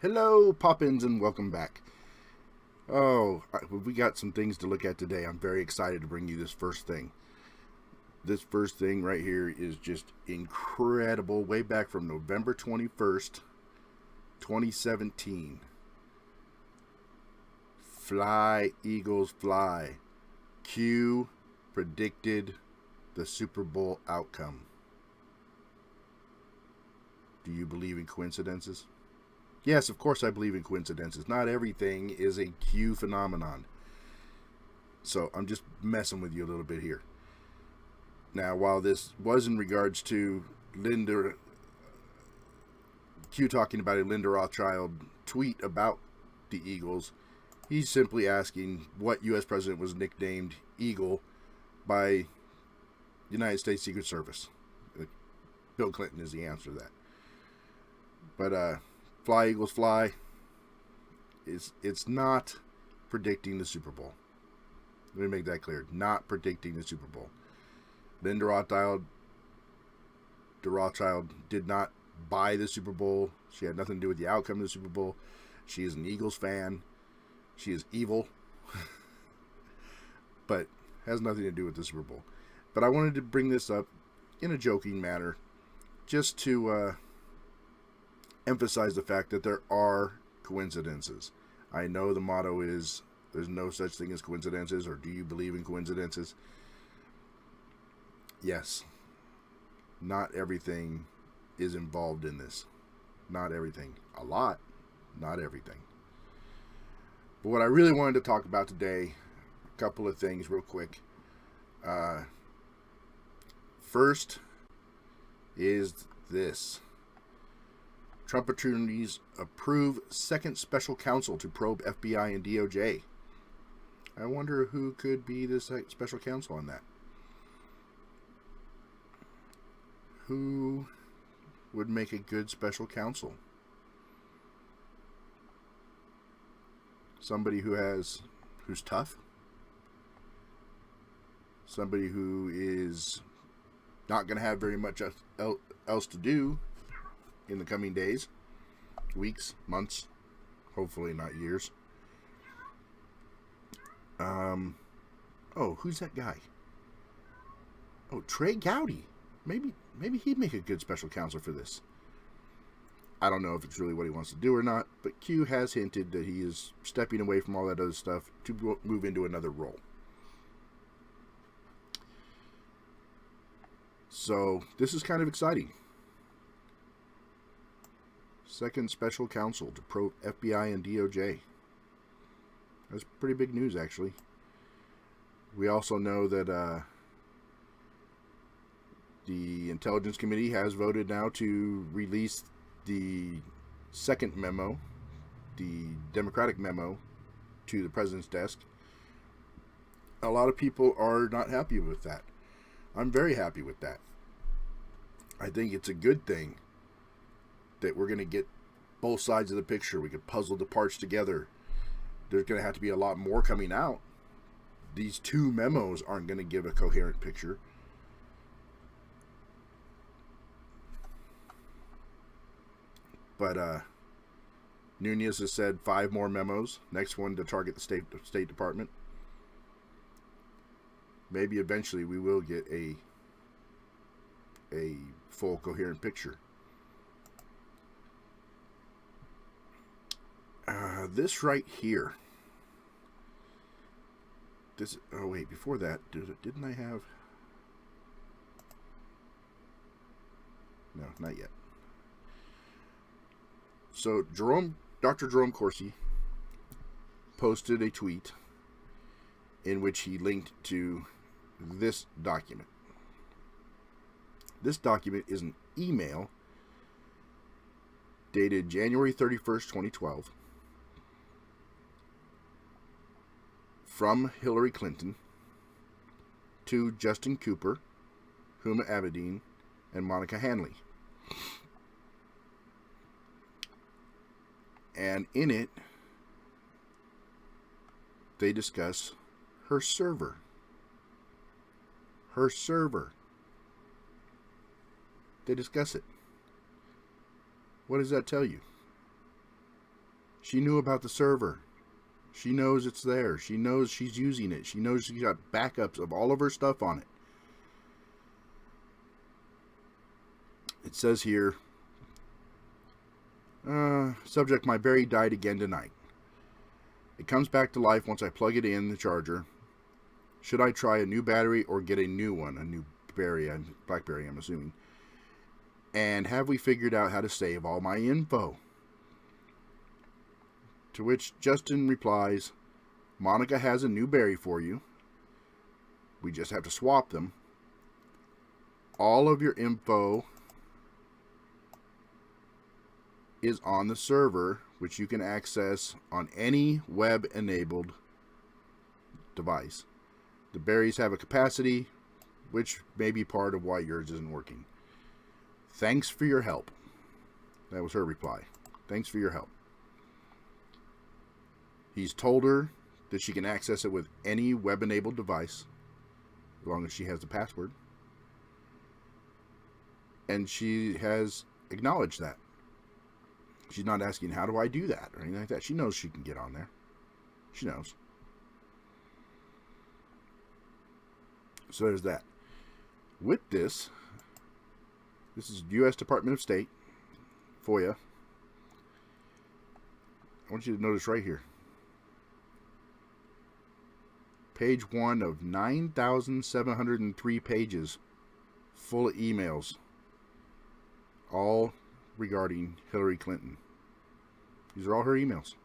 Hello, Poppins, and welcome back. We got some things to look at today. I'm very excited to bring you this first thing. This first thing right here is just incredible. Way back from November 21st, 2017. Fly, Eagles, fly. Q predicted the Super Bowl outcome. Do you believe in coincidences? Yes, of course I believe in coincidences. Not everything is a Q phenomenon. So I'm just messing with you a little bit here. Now, while this was in regards to Q talking about a Linda Rothschild tweet about the Eagles, he's simply asking what U.S. president was nicknamed Eagle by United States Secret Service. Bill Clinton is the answer to that. But Fly, Eagles, fly. It's not predicting the Super Bowl. Let me make that clear. Not predicting the Super Bowl. Linda Rothschild did not buy the Super Bowl. She had nothing to do with the outcome of the Super Bowl. She is an Eagles fan. She is evil. But has nothing to do with the Super Bowl. But I wanted to bring this up in a joking manner just to emphasize the fact that there are coincidences. I know the motto is there's no such thing as coincidences, or do you believe in coincidences? Yes. Not everything is involved in this. Not everything. A lot. Not everything. But what I really wanted to talk about today, a couple of things real quick. First is this. Trump attorneys approve second special counsel to probe FBI and DOJ. I wonder who could be the special counsel on that. Who would make a good special counsel? Somebody who's tough. Somebody who is not going to have very much else to do in the coming days, weeks, months, hopefully not years. Who's that guy? Oh, Trey Gowdy. Maybe he'd make a good special counsel for this. I don't know if it's really what he wants to do or not, but Q has hinted that he is stepping away from all that other stuff to move into another role. So this is kind of exciting. Second special counsel to probe FBI and DOJ. That's pretty big news, actually. We also know that the Intelligence Committee has voted now to release the second memo, the Democratic memo, to the president's desk. A lot of people are not happy with that. I'm very happy with that. I think it's a good thing that we're going to get both sides of the picture. We could puzzle the parts together. There's going to have to be a lot more coming out. These two memos aren't going to give a coherent picture. But Nunez has said 5 more memos. Next one to target the State Department. Maybe eventually we will get a full coherent picture. This right here. Before that, didn't I have... No, not yet. So, Dr. Jerome Corsi posted a tweet in which he linked to this document. This document is an email dated January 31st, 2012, from Hillary Clinton to Justin Cooper, Huma Abedin, and Monica Hanley. And in it, they discuss her server. Her server. They discuss it. What does that tell you? She knew about the server. She knows it's there. She knows she's using it. She knows she's got backups of all of her stuff on it. It says here, subject, my berry died again tonight. It comes back to life once I plug it in the charger. Should I try a new battery or get a new one? A new berry, BlackBerry, I'm assuming. And have we figured out how to save all my info? To which Justin replies, Monica has a new berry for you. We just have to swap them. All of your info is on the server, which you can access on any web-enabled device. The berries have a capacity, which may be part of why yours isn't working. Thanks for your help. That was her reply. Thanks for your help. He's told her that she can access it with any web-enabled device, as long as she has the password. And she has acknowledged that. She's not asking, how do I do that, or anything like that. She knows she can get on there. She knows. So there's that. With this is U.S. Department of State, FOIA. I want you to notice right here. Page 1 of 9,703 pages full of emails, all regarding Hillary Clinton. These are all her emails.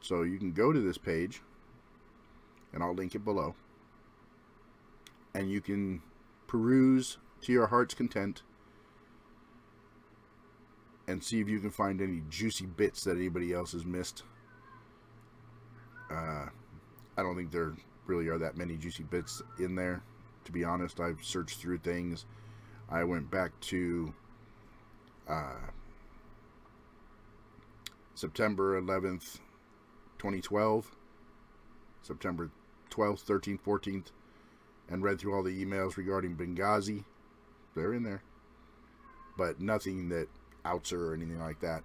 So you can go to this page, and I'll link it below, and you can peruse to your heart's content and see if you can find any juicy bits that anybody else has missed. I don't think there really are that many juicy bits in there, to be honest. I've searched through things. I went back to September 11th, 2012, September 12th, 13th, 14th, and read through all the emails regarding Benghazi. They're in there. But nothing that outs her or anything like that.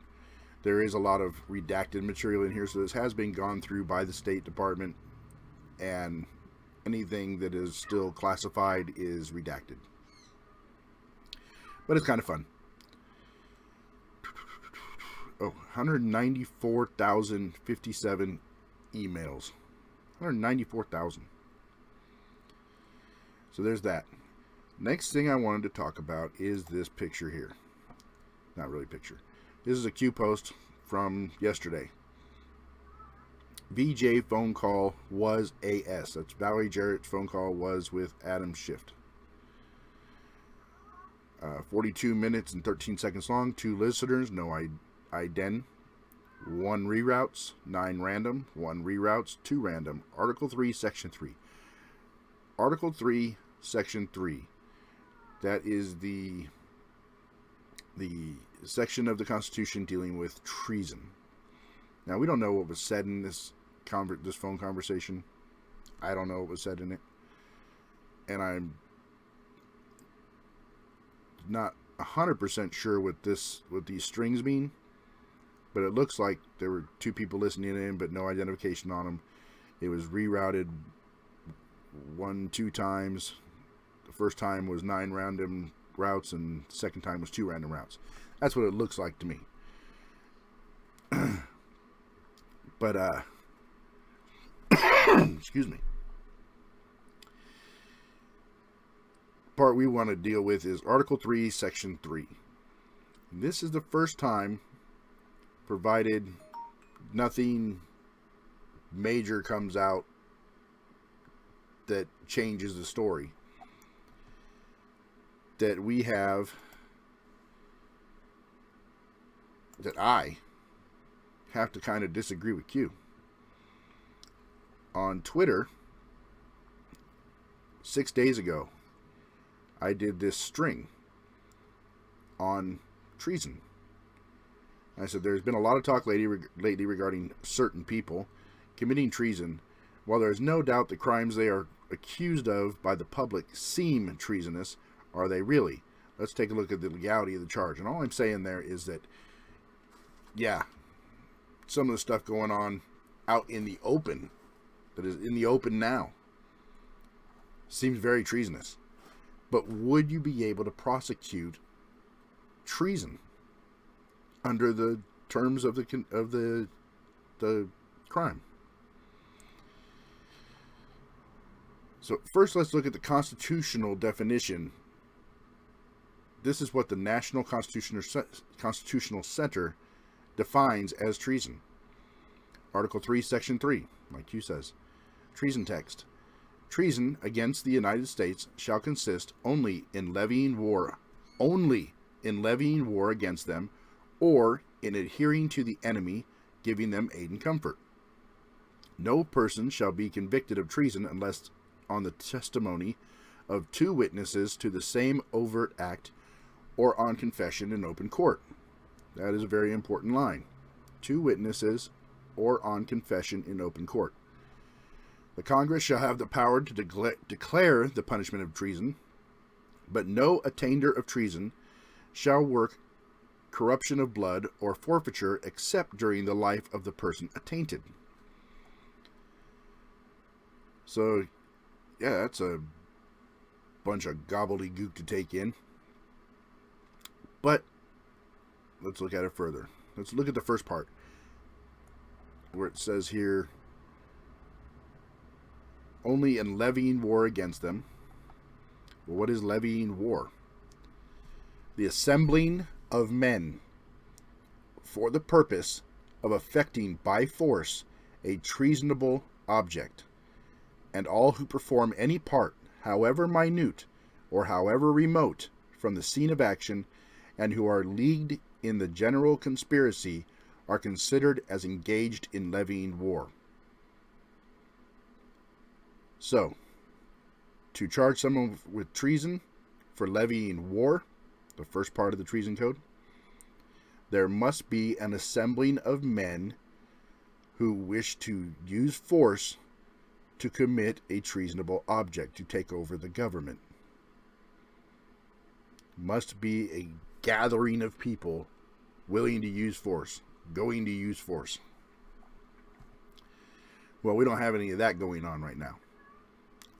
There is a lot of redacted material in here, so this has been gone through by the State Department, and anything that is still classified is redacted. But it's kind of fun. Oh, 194,057 emails. 194,000. So there's that. Next thing I wanted to talk about is this picture here. Not really a picture. This is a Q post from yesterday. VJ phone call was AS. That's Valerie Jarrett's phone call was with Adam Schiff. 42 minutes and 13 seconds long. 2 listeners, no ident. 1 reroutes, 9 random. 1 reroutes, 2 random. Article 3, Section 3. Article 3, Section 3. That is the section of the Constitution dealing with treason. Now, we don't know what was said in this phone conversation. I don't know what was said in it. And I'm not 100% sure what these strings mean. But it looks like there were 2 people listening in, but no identification on them. It was rerouted 1-2 times. The first time was 9 random routes, and the second time was 2 random routes. That's what it looks like to me. But excuse me. Part we want to deal with is Article 3, Section 3. This is the first time, provided nothing major comes out that changes the story, that we have, that I have to kind of disagree with Q. On Twitter, 6 days ago, I did this string on treason. I said there's been a lot of talk lately regarding certain people committing treason. While there is no doubt the crimes they are accused of by the public seem treasonous, are they really? Let's take a look at the legality of the charge. And all I'm saying there is that yeah, some of the stuff going on out in the open, that is in the open now, seems very treasonous. But would you be able to prosecute treason under the terms of the crime? So first, let's look at the constitutional definition. This is what the National Constitutional Center defines as treason. Article 3, Section 3, like Q says. Treason text. Treason against the United States shall consist only in levying war against them, or in adhering to the enemy, giving them aid and comfort. No person shall be convicted of treason unless on the testimony of 2 witnesses to the same overt act, or on confession in open court. That is a very important line. 2 witnesses, or on confession in open court. The Congress shall have the power to declare the punishment of treason, but no attainder of treason shall work corruption of blood or forfeiture except during the life of the person attainted. So, yeah, that's a bunch of gobbledygook to take in. But let's look at it further. Let's look at the first part, where it says here, only in levying war against them. Well, what is levying war? The assembling of men for the purpose of effecting by force a treasonable object, and all who perform any part, however minute or however remote, from the scene of action, and who are leagued in the general conspiracy, are considered as engaged in levying war. So, to charge someone with treason for levying war, the first part of the treason code, there must be an assembling of men who wish to use force to commit a treasonable object, to take over the government. Must be a gathering of people willing to use force, going to use force. Well, we don't have any of that going on right now,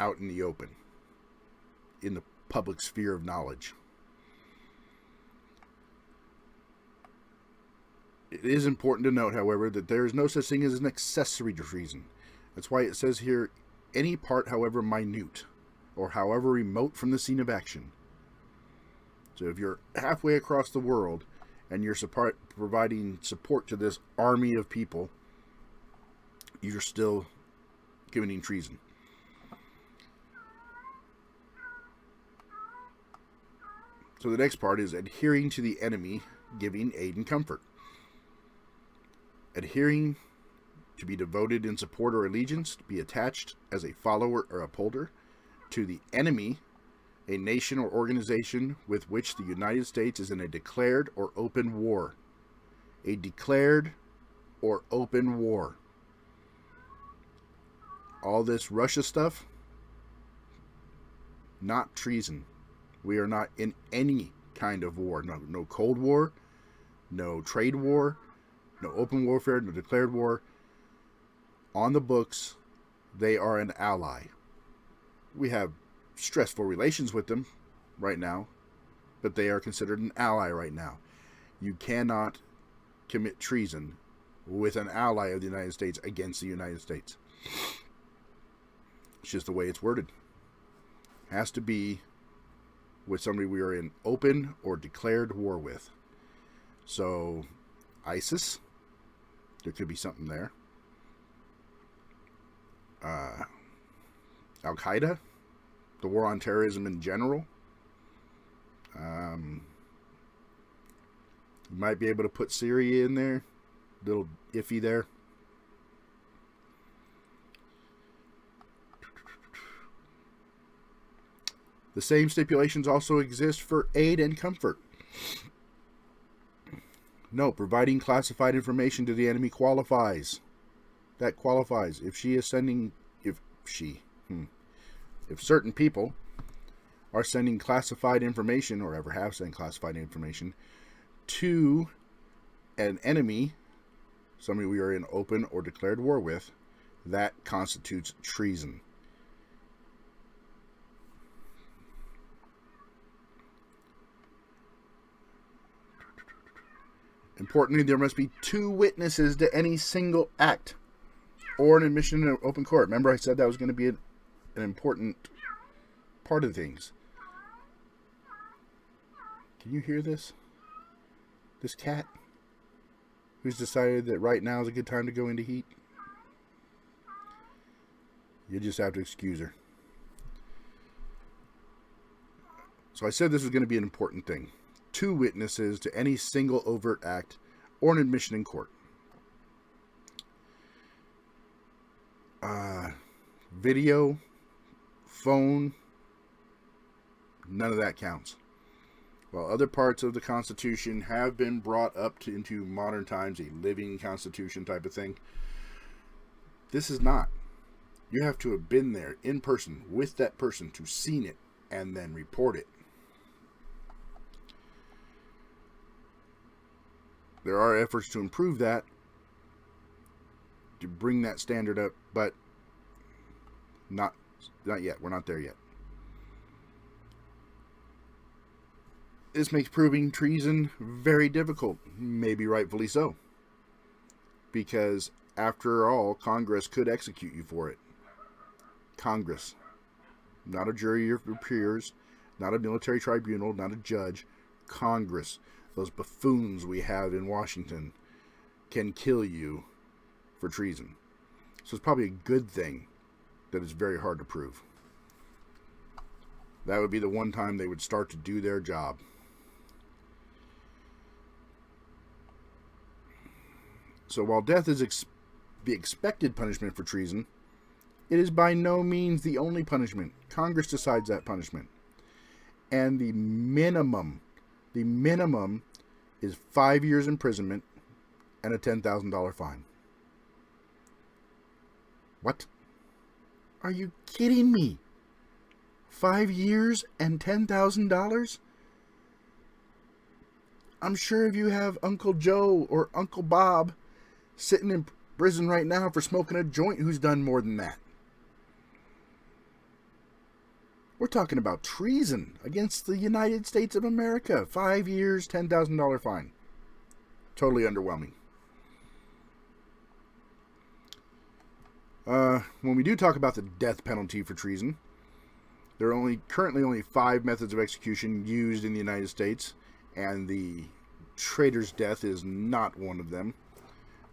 out in the open, in the public sphere of knowledge. It is important to note, however, that there is no such thing as an accessory to treason. That's why it says here, any part, however minute, or however remote from the scene of action. So if you're halfway across the world, and you're providing support to this army of people, you're still committing treason. So the next part is adhering to the enemy, giving aid and comfort. Adhering, to be devoted in support or allegiance, to be attached as a follower or upholder to the enemy, a nation or organization with which the United States is in a declared or open war. A declared or open war. All this Russia stuff, not treason. We are not in any kind of war. No Cold War, no trade war, no open warfare, no declared war. On the books, they are an ally. We have stressful relations with them right now, but they are considered an ally right now. You cannot commit treason with an ally of the United States against the United States. It's just the way it's worded. It has to be with somebody we are in open or declared war with. So, ISIS, there could be something there. Al-Qaeda, the war on terrorism in general. You might be able to put Syria in there. Little iffy there. The same stipulations also exist for aid and comfort. No, providing classified information to the enemy qualifies. That qualifies. If certain people are sending classified information, or ever have sent classified information, to an enemy, somebody we are in open or declared war with, that constitutes treason. Importantly, there must be 2 witnesses to any single act or an admission in an open court. Remember I said that was going to be an important part of things. Can you hear this? This cat who's decided that right now is a good time to go into heat? You just have to excuse her. So I said this was going to be an important thing. 2 witnesses to any single overt act or an admission in court. Video, phone, none of that counts. While other parts of the Constitution have been brought up into modern times, a living Constitution type of thing, this is not. You have to have been there in person with that person to seen it and then report it. There are efforts to improve that, to bring that standard up, but not yet. We're not there yet. This makes proving treason very difficult, maybe rightfully so. Because, after all, Congress could execute you for it. Congress. Not a jury of your peers, not a military tribunal, not a judge. Congress. Those buffoons we have in Washington can kill you for treason. So it's probably a good thing that it's very hard to prove. That would be the one time they would start to do their job. So while death is the expected punishment for treason, it is by no means the only punishment. Congress decides that punishment. And the minimum is 5 years imprisonment and a $10,000 fine. What? Are you kidding me? 5 years and $10,000? I'm sure if you have Uncle Joe or Uncle Bob sitting in prison right now for smoking a joint who's done more than that. We're talking about treason against the United States of America. 5 years, $10,000 fine. Totally underwhelming. When we do talk about the death penalty for treason, there are currently only 5 methods of execution used in the United States, and the traitor's death is not one of them.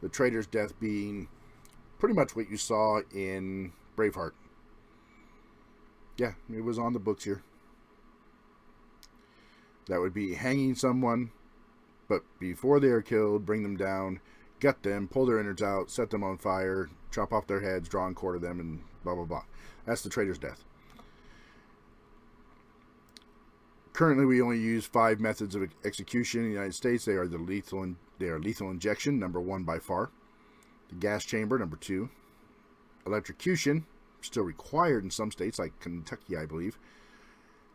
The traitor's death being pretty much what you saw in Braveheart. Yeah, it was on the books here. That would be hanging someone, but before they are killed, bring them down, gut them, pull their innards out, set them on fire, chop off their heads, draw and quarter them, and blah, blah, blah. That's the traitor's death. Currently, we only use 5 methods of execution in the United States. They are lethal injection, number 1 by far. The gas chamber, number 2. Electrocution, still required in some states, like Kentucky, I believe.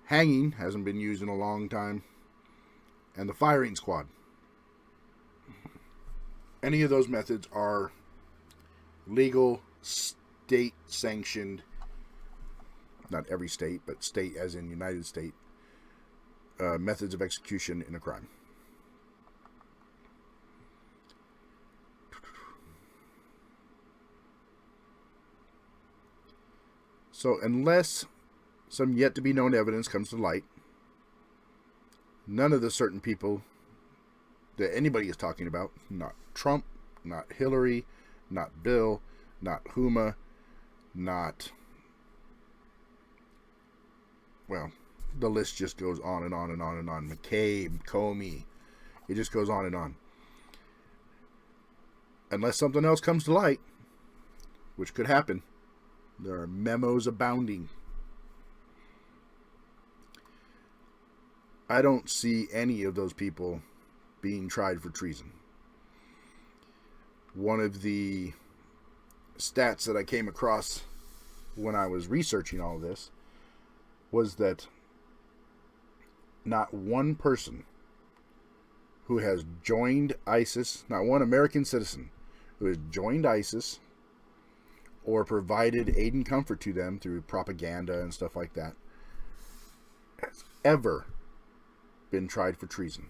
Hanging hasn't been used in a long time. And the firing squad. Any of those methods are legal, state-sanctioned, not every state, but state as in United States, methods of execution in a crime. So unless some yet-to-be-known evidence comes to light, none of the certain people that anybody is talking about, not Trump, not Hillary, not Bill, not Huma, not, well, the list just goes on and on and on and on. McCabe, Comey, it just goes on and on. Unless something else comes to light, which could happen, there are memos abounding. I don't see any of those people being tried for treason. One of the stats that I came across when I was researching all this was that not one person who has joined ISIS, not one American citizen, who has joined ISIS or provided aid and comfort to them through propaganda and stuff like that, has ever been tried for treason.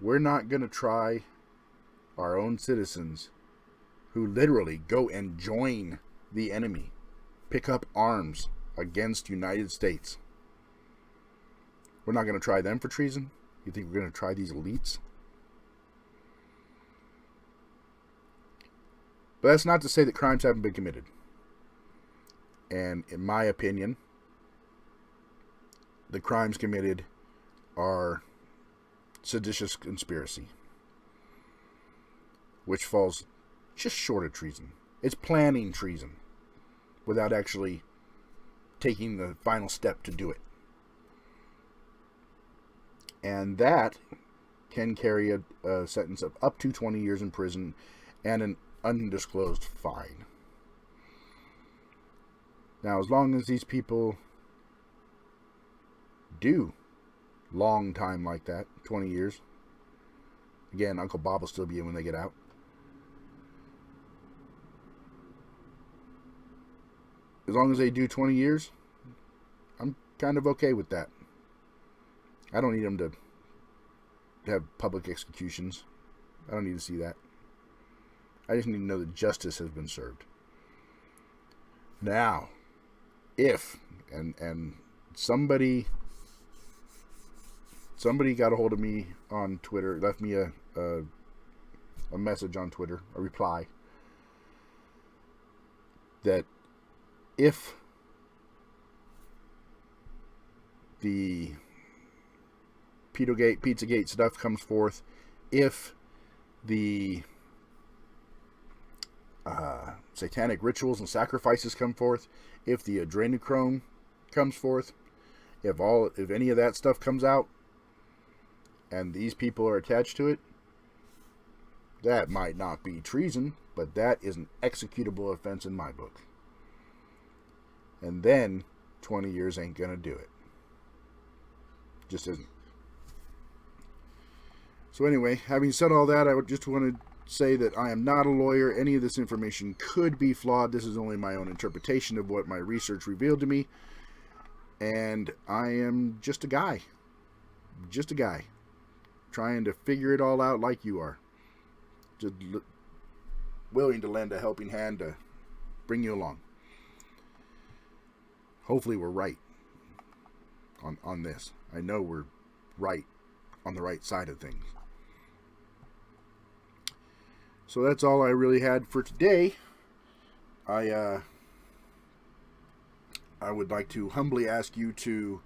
We're not going to try our own citizens who literally go and join the enemy, pick up arms against United States. We're not going to try them for treason? You think we're going to try these elites? But that's not to say that crimes haven't been committed. And in my opinion, the crimes committed are seditious conspiracy, which falls just short of treason. It's planning treason without actually taking the final step to do it. And that can carry a sentence of up to 20 years in prison and an undisclosed fine. Now, as long as these people do long time like that, 20 years, again, Uncle Bob will still be in when they get out. As long as they do 20 years, I'm kind of okay with that. I don't need them to have public executions. I don't need to see that. I just need to know that justice has been served. Now, if and somebody got a hold of me on Twitter, left me a message on Twitter, a reply, that if the Pizzagate stuff comes forth, if the satanic rituals and sacrifices come forth, if the adrenochrome comes forth, if any of that stuff comes out, and these people are attached to it, that might not be treason, but that is an executable offense in my book. And then 20 years ain't gonna do it. Just isn't. So anyway, having said all that, I would just want to say that I am not a lawyer. Any of this information could be flawed. This is only my own interpretation of what my research revealed to me. And I am just a guy. Just a guy. Trying to figure it all out like you are. Just willing to lend a helping hand to bring you along. Hopefully we're right on this. I know we're right on the right side of things. So that's all I really had for today. I would like to humbly ask you to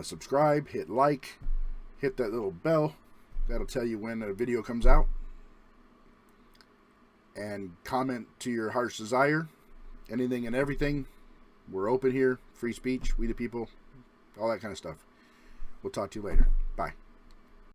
subscribe, hit like, hit that little bell. That'll tell you when a video comes out. And comment to your heart's desire. Anything and everything. We're open here. Free speech. We the people. All that kind of stuff. We'll talk to you later. Bye.